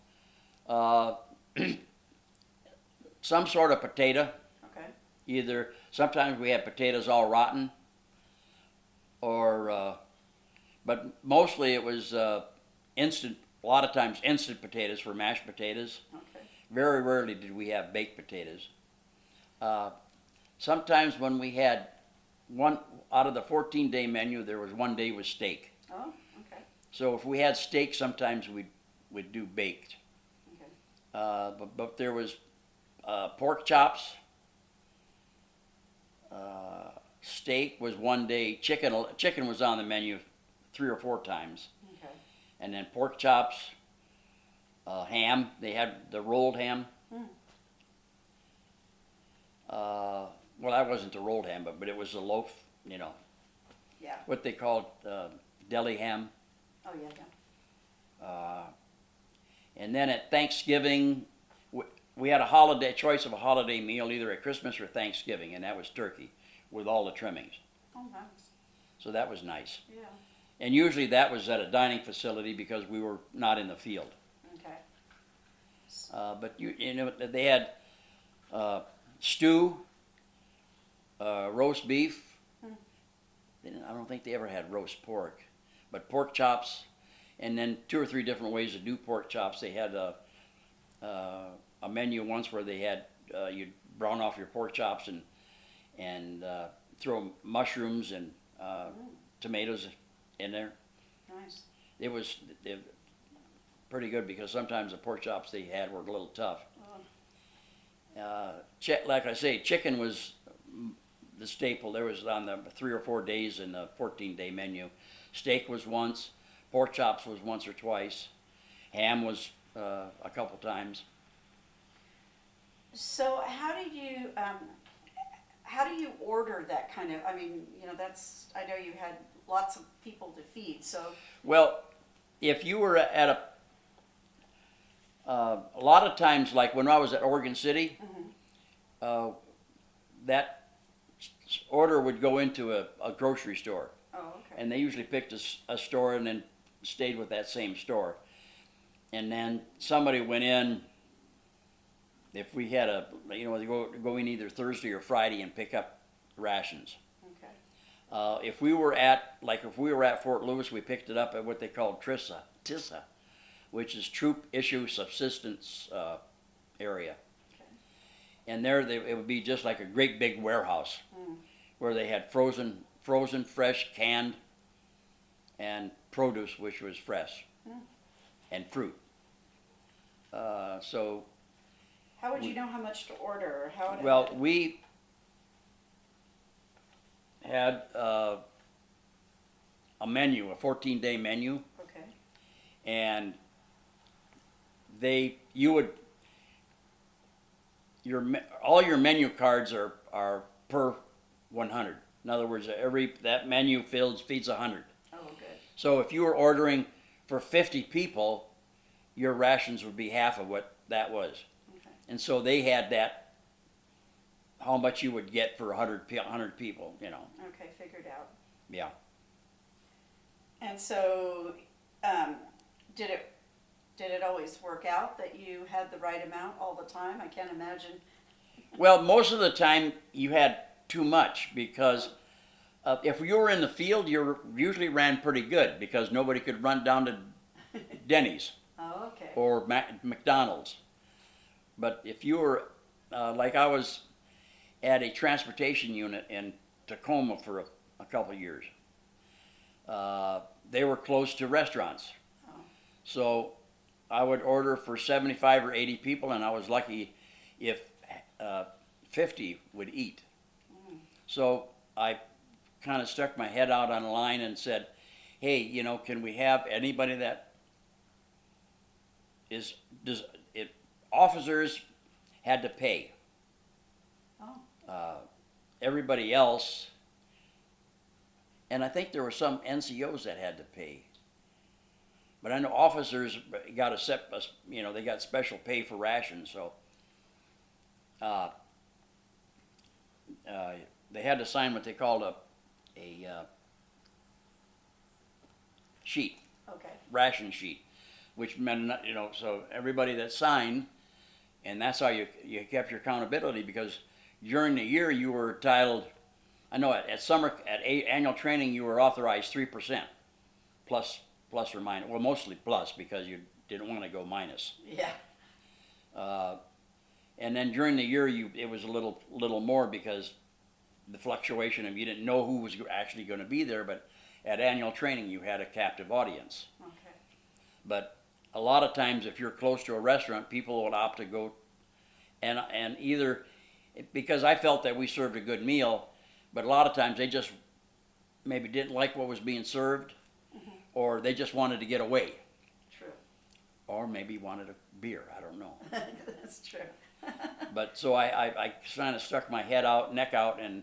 Some sort of potato. Okay. Sometimes we had potatoes all rotten, but mostly it was instant. A lot of times instant potatoes for mashed potatoes. Okay. Very rarely did we have baked potatoes. Sometimes when we had one out of the 14-day menu, there was 1 day with steak. Oh, okay. So if we had steak, sometimes we'd do baked. Okay. But there was pork chops. Steak was 1 day. Chicken was on the menu 3 or 4 times. Okay. And then pork chops, ham. They had the rolled ham. Well, that wasn't the rolled ham, but it was the loaf. Yeah. What they called deli ham. Oh, yeah, yeah. And then at Thanksgiving, we had a choice of a holiday meal, either at Christmas or Thanksgiving, and that was turkey with all the trimmings. Oh, nice. So that was nice. Yeah. And usually that was at a dining facility because we were not in the field. Okay. But they had stew, roast beef. I don't think they ever had roast pork, but pork chops, and then 2 or 3 different ways to do pork chops. They had a menu once where they had you'd brown off your pork chops and throw mushrooms and tomatoes in there. Nice. It was pretty good because sometimes the pork chops they had were a little tough. Oh. Like I say, chicken was the staple. There was on the 3 or 4 days in the 14-day menu. Steak was once. Pork chops was once or twice. Ham was a couple times. So how do you order that kind of? I mean, I know you had lots of people to feed. So. Well, if you were at a lot of times, like when I was at Oregon City, that order would go into a grocery store. Oh, okay. And they usually picked a store and then stayed with that same store. And then somebody went in, if we had they go in either Thursday or Friday and pick up rations. Okay. If we were at Fort Lewis, we picked it up at what they called TISA, which is Troop Issue Subsistence area. Okay. And there it would be just like a great big warehouse where they had frozen, fresh, canned, and produce, which was fresh, and fruit. So. How would you know how much to order? Or Well, we had a menu, a 14-day menu, Okay. and all your menu cards are per 100. In other words, that menu feeds 100. Oh, good. So if you were ordering for 50 people, your rations would be half of what that was. Okay. And so they had that, how much you would get for 100 people, Okay, figured out. Yeah. And so, did it always work out that you had the right amount all the time? I can't imagine. Well, most of the time you had too much because If you were in the field, you usually ran pretty good because nobody could run down to Denny's Oh, okay. or McDonald's. But if you were, like I was at a transportation unit in Tacoma for a couple of years, they were close to restaurants. Oh. So I would order for 75 or 80 people, and I was lucky if 50 would eat. Mm. So I kind of stuck my head out on the line and said, hey, can we have anybody that officers had to pay. Oh. Everybody else, and I think there were some NCOs that had to pay. But I know officers got they got special pay for rations, so they had to sign what they called a sheet, Okay. ration sheet, which meant, so everybody that signed, and that's how you kept your accountability, because during the year you were entitled, I know at annual training you were authorized 3%, plus or minus, well mostly plus because you didn't want to go minus. Yeah. And then during the year it was a little more because the fluctuation of you didn't know who was actually going to be there, but at annual training you had a captive audience. Okay. But a lot of times if you're close to a restaurant, people would opt to go and either, because I felt that we served a good meal, but a lot of times they just maybe didn't like what was being served, Mm-hmm. or they just wanted to get away, True. or maybe wanted a beer, I don't know. That's true. But so I kind of stuck my neck out and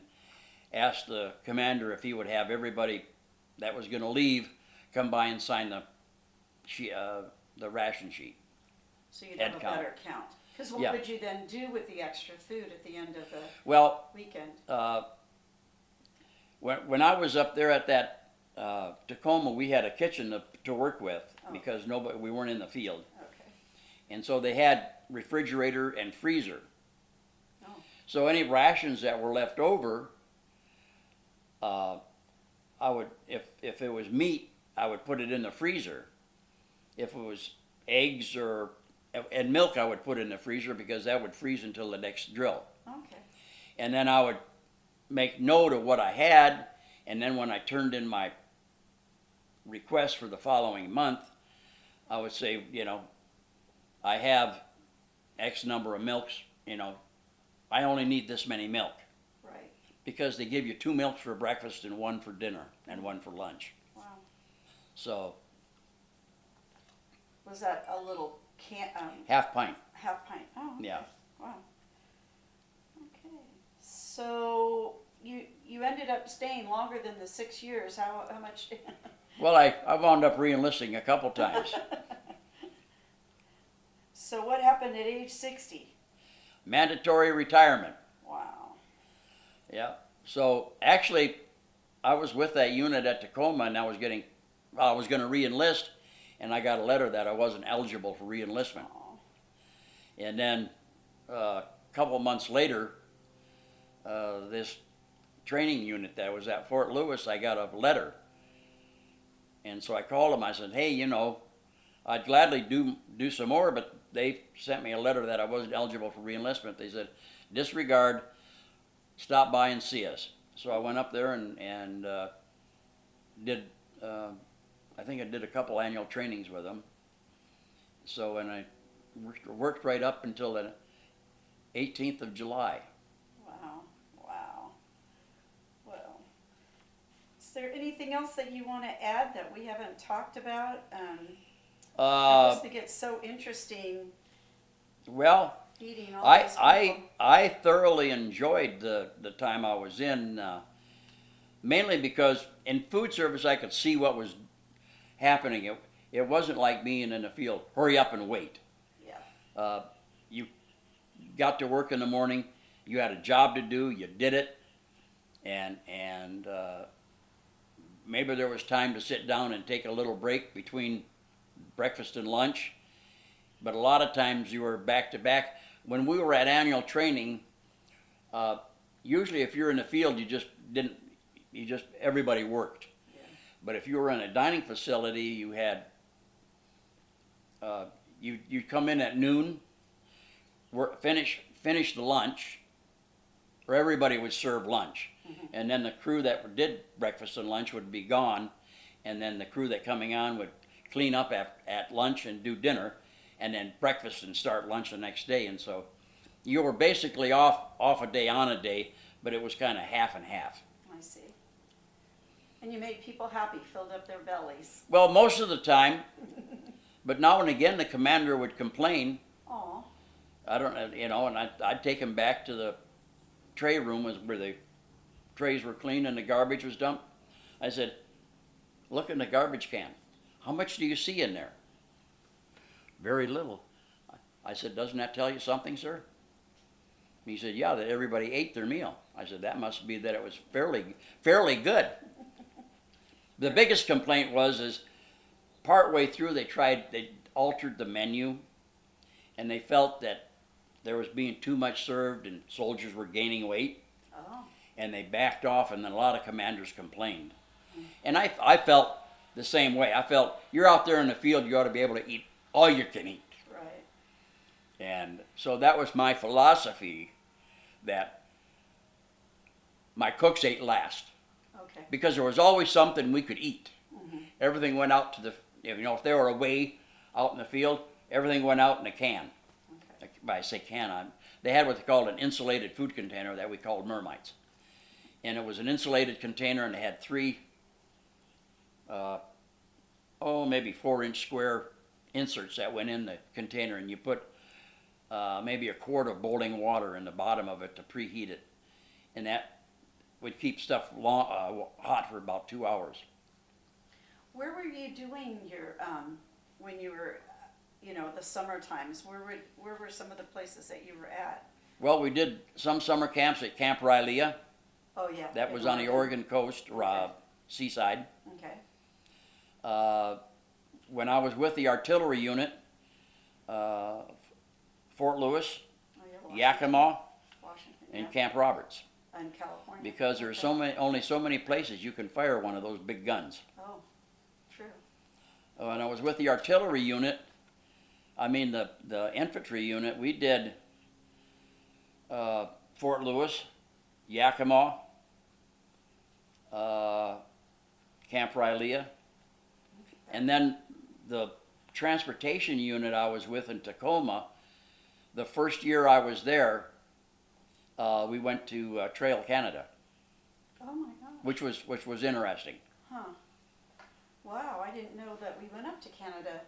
asked the commander if he would have everybody that was going to leave come by and sign the ration sheet. So you'd have a count. better count. Because what Yeah. would you then do with the extra food at the end of the Well, weekend? when I was up there at that Tacoma, we had a kitchen to work with because we weren't in the field, Okay. and so they had refrigerator and freezer. Oh. So any rations that were left over, I would, if it was meat, I would put it in the freezer. If it was eggs and milk, I would put it in the freezer because that would freeze until the next drill. Okay. And then I would make note of what I had, and then when I turned in my request for the following month, I would say, I have X number of milks, I only need this many milk. Right. Because they give you 2 milks for breakfast and 1 for dinner and 1 for lunch. Wow. So Was that a little half pint. half pint? Oh. Okay. Yeah. Wow. Okay. So you ended up staying longer than the 6 years. How much? Well, I wound up re-enlisting a couple times. So what happened at age 60? Mandatory retirement. Wow. Yeah. So actually, I was with that unit at Tacoma, and I was going to re-enlist, and I got a letter that I wasn't eligible for re-enlistment. Oh. And then a couple months later, this training unit that was at Fort Lewis, I got a letter. And so I called them. I said, hey, I'd gladly do some more, but they sent me a letter that I wasn't eligible for re-enlistment. They said, disregard, stop by and see us. So I went up there and did, I think I did a couple annual trainings with them. So, and I worked right up until the 18th of July. Wow. Wow. Well, is there anything else that you want to add that we haven't talked about? I just think it's so interesting. Well, Feeding all these people. I thoroughly enjoyed the time I was in, mainly because in food service I could see what was happening. It wasn't like being in the field, hurry up and wait. Yeah. You got to work in the morning, you had a job to do, you did it, and maybe there was time to sit down and take a little break between breakfast and lunch, but a lot of times you were back to back. When we were at annual training, usually if you're in the field, you just didn't, everybody worked. Yeah. But if you were in a dining facility, you had, you'd come in at noon, finish the lunch, or everybody would serve lunch. Mm-hmm. And then the crew that did breakfast and lunch would be gone, and then the crew that coming on would clean up at lunch and do dinner, and then breakfast and start lunch the next day. And so you were basically off a day, on a day, but it was kind of half and half. I see. And you made people happy, filled up their bellies. Well, most of the time, but now and again the commander would complain. Aw. I don't, and I'd take him back to the tray room where the trays were clean and the garbage was dumped. I said, look in the garbage can. How much do you see in there? Very little. I said, doesn't that tell you something, sir? He said, yeah, that everybody ate their meal. I said, that must be that it was fairly good. The biggest complaint is partway through they altered the menu, and they felt that there was being too much served and soldiers were gaining weight. Oh. And they backed off, and then a lot of commanders complained. And I felt the same way. I felt, you're out there in the field, you ought to be able to eat all you can eat. Right. And so that was my philosophy, that my cooks ate last. Okay. Because there was always something we could eat. Mm-hmm. Everything went out to if they were away out in the field, everything went out in a can. Okay. I say can, they had what they called an insulated food container that we called mermites. And it was an insulated container, and they had three, maybe 4-inch square inserts that went in the container, and you put maybe a quart of boiling water in the bottom of it to preheat it. And that would keep stuff hot for about 2 hours. Where were you doing your, when you were, the summer times? Where were some of the places that you were at? Well, we did some summer camps at Camp Rylea. Oh, yeah. That was on the Oregon coast, Okay. seaside. Okay. When I was with the artillery unit, Fort Lewis, Oh, yeah, Yakima, Washington, and yeah. Camp Roberts, And California. because there's Okay. only so many places you can fire one of those big guns. Oh, true. When I was with the artillery unit, the infantry unit, we did Fort Lewis, Yakima, Camp Rylea, and then the transportation unit I was with in Tacoma, the first year I was there, we went to Trail Canada, Oh, my God. which was interesting. Huh. Wow, I didn't know that we went up to Canada.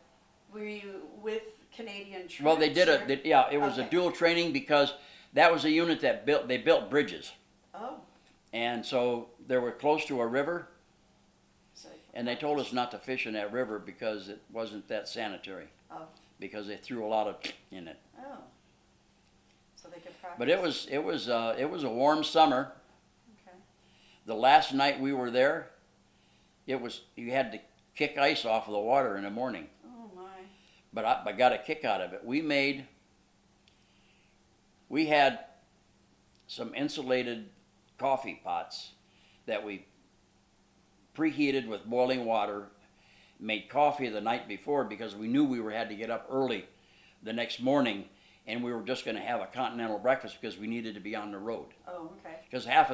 Were you with Canadian troops? Well, they did or- it was a Okay. dual training, because that was a unit that built bridges. Oh. And so they were close to a river, So and they told us not to fish in that river because it wasn't that sanitary, Oh. because they threw a lot of in it. Oh. So they could practice. But it was a warm summer. Okay. The last night we were there, you had to kick ice off of the water in the morning. Oh, my. But I got a kick out of it. We had some insulated coffee pots that we preheated with boiling water, made coffee the night before, because we knew we had to get up early the next morning, and we were just going to have a continental breakfast because we needed to be on the road, Oh, okay. because half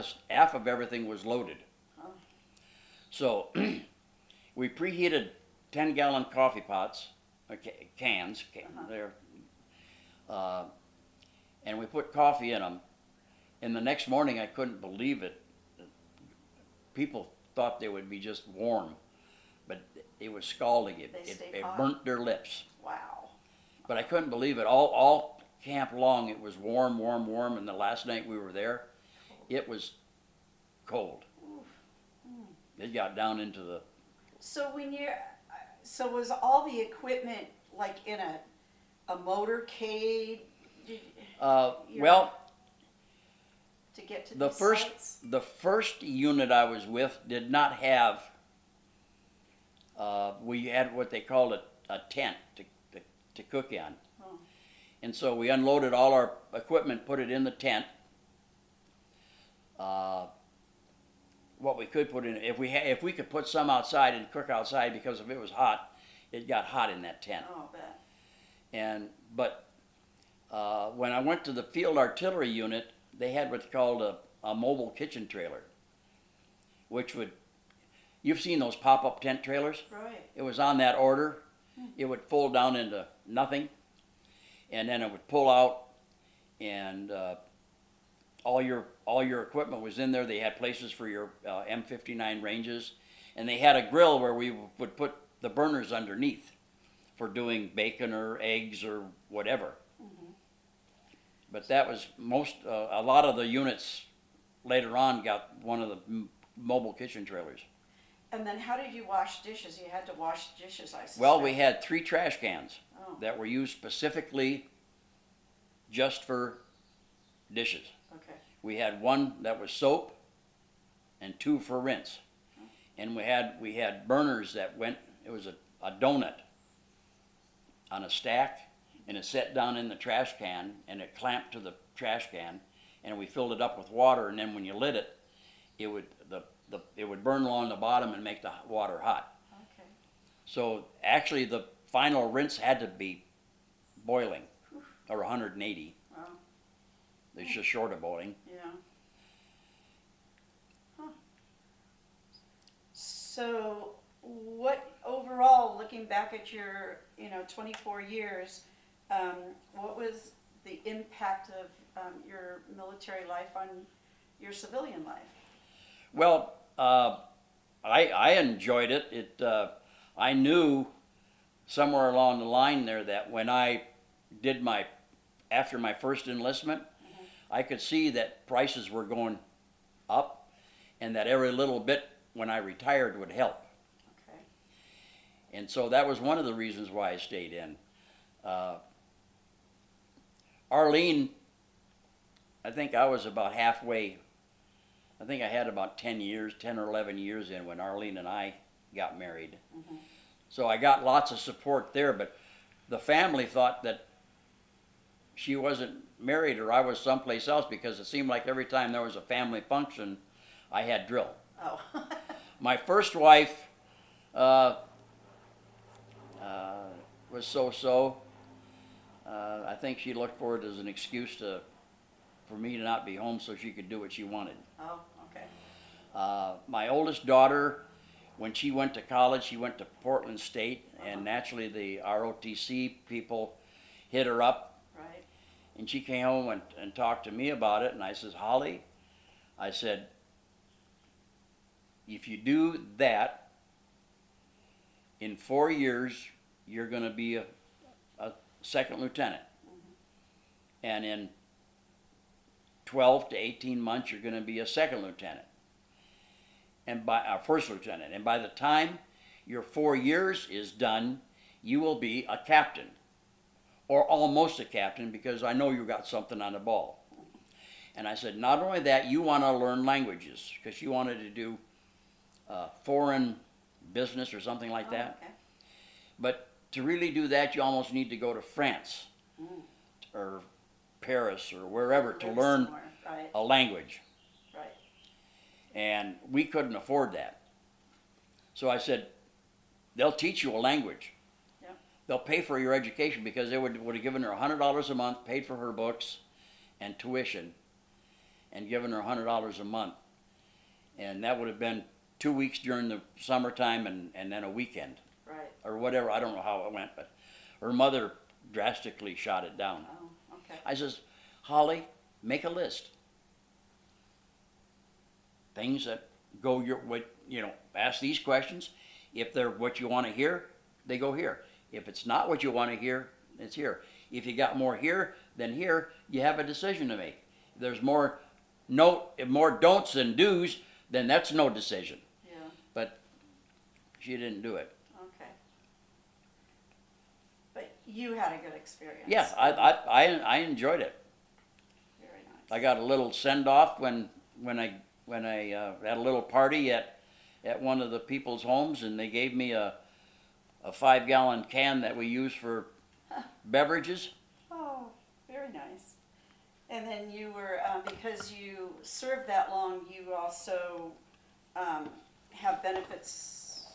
of everything was loaded. Oh. So we preheated 10-gallon coffee pots, cans, there, and we put coffee in them. And the next morning, I couldn't believe it. People thought they would be just warm, but it was scalding. They stayed It hot? burnt their lips. Wow. But I couldn't believe it. All camp long, it was warm, warm, warm. And the last night we were there, it was cold. Oof. It got down into the. So so was all the equipment like in a motorcade? Well, To get to the these first sites? the first unit I was with did not have. We had what they called a tent to cook in, Oh. and so we unloaded all our equipment, put it in the tent. what we could put in. If we could put some outside and cook outside, because if it was hot, it got hot in that tent. Oh, I bet. But when I went to the field artillery unit, they had what's called a mobile kitchen trailer, which would, you've seen those pop-up tent trailers? Right. It was on that order. It would fold down into nothing, and then it would pull out, and all your equipment was in there. They had places for your M59 ranges, and they had a grill where we would put the burners underneath for doing bacon or eggs or whatever. But that was a lot of the units later on got one of the mobile kitchen trailers. And then how did you wash dishes? You had to wash dishes, I suspect. Well, we had 3 trash cans Oh. that were used specifically just for dishes. Okay. We had 1 that was soap and 2 for rinse. And we had burners that went, it was a donut on a stack, and it set down in the trash can, and it clamped to the trash can, and we filled it up with water, and then when you lit it, it would burn along the bottom and make the water hot. Okay. So actually the final rinse had to be boiling, or 180. Wow. It's just short of boiling. Yeah. Huh. So what overall, looking back at your 24 years, what was the impact of your military life on your civilian life? Well, I enjoyed it. I knew somewhere along the line there that when I did after my first enlistment, I could see that prices were going up, and that every little bit when I retired would help. Okay. And so that was one of the reasons why I stayed in. Arlene, I think I was about halfway. I think I had about 10 or 11 years in when Arlene and I got married. So I got lots of support there, but the family thought that she wasn't married or I was someplace else, because it seemed like every time there was a family function, I had drill. Oh. My first wife was so-so. I think she looked for it as an excuse for me to not be home so she could do what she wanted. Oh, okay. My oldest daughter, when she went to college, she went to Portland State, and naturally the ROTC people hit her up. Right. And she came home and talked to me about it, and I says, Holly, I said, if you do that, in 4 years, you're going to be a second lieutenant. And in 12 to 18 months, you're going to be a second lieutenant. And by our first lieutenant. And by the time your 4 years is done, you will be a captain. Or almost a captain, because I know you got something on the ball. And I said, not only that, you want to learn languages, because she wanted to do foreign business or something like that. Okay. But to really do that, you almost need to go to France or Paris or wherever to Live learn somewhere. Right. a language. Right. And we couldn't afford that. So I said, they'll teach you a language. Yep. They'll pay for your education, because they would have given her $100 a month, paid for her books and tuition, and given her $100 a month. And that would have been 2 weeks during the summertime and then a weekend. Right. Or whatever. I don't know how it went, but her mother drastically shot it down. Oh, okay. I says, Holly, make a list. Things that go your way, ask these questions. If they're what you want to hear, they go here. If it's not what you want to hear, it's here. If you got more here than here, you have a decision to make. If there's more don'ts than do's, then that's no decision. Yeah. But she didn't do it. Okay. But you had a good experience. Yeah, I enjoyed it. Very nice. I got a little send off when I had a little party at one of the people's homes, and they gave me a 5-gallon can that we use for beverages. Oh, very nice. And then you were, because you served that long, you also have benefits,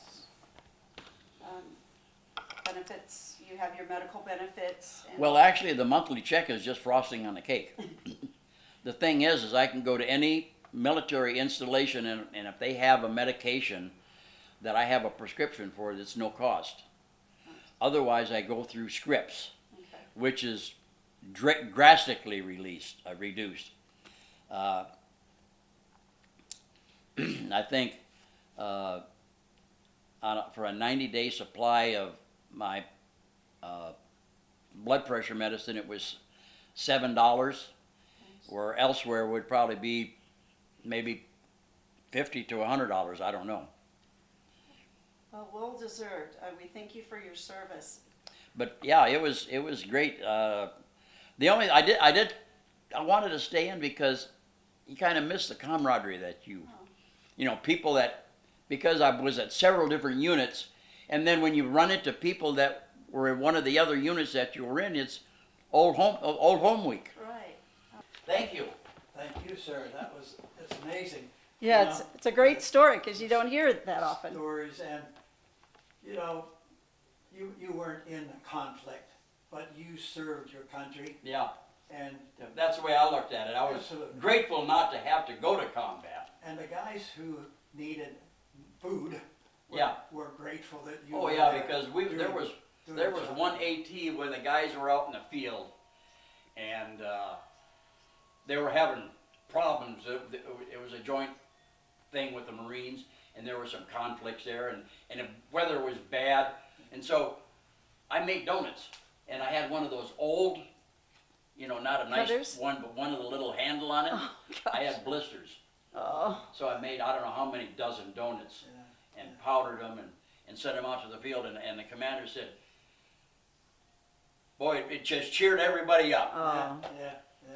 you have your medical benefits. And Well, actually, the monthly check is just frosting on the cake. The thing is I can go to any military installation, and if they have a medication that I have a prescription for, it's no cost. Otherwise, I go through scripts, okay. which is drastically reduced. I think for a 90-day supply of my blood pressure medicine, it was $7, where elsewhere would probably be maybe $50 to $100. I don't know. Well deserved. We thank you for your service. But yeah, it was great. The only I wanted to stay in because you kind of miss the camaraderie that people that, because I was at several different units, and then when you run into people that were in one of the other units that you were in, it's old home week. Right. Thank you. Thank you, sir. It's amazing. Yeah, You know, it's a great story because you don't hear it that often. Stories, and you weren't in conflict, but you served your country, Yeah, and that's the way I looked at it. I was Absolutely. grateful not to have to go to combat. the guys who needed food were grateful that you Oh were yeah, there because doing there was the job. one AT when the guys were out in the field, and they were having problems. It was a joint thing with the Marines, and there were some conflicts there, and the weather was bad, and so I made donuts, and I had one of those old, not a nice Cutters? one, but one of the little handle on it. Oh, I gosh. had blisters, Oh, so I made I don't know how many dozen donuts, Yeah. and powdered them and sent them out to the field, and the commander said, boy, it just cheered everybody up. oh.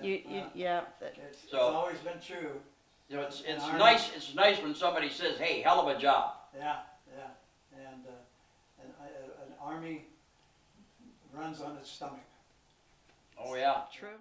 Yeah. Yeah. It's So- always been true. It's Army- nice when somebody says, hey, hell of a job. Yeah, and an army runs on its stomach. Oh yeah. True.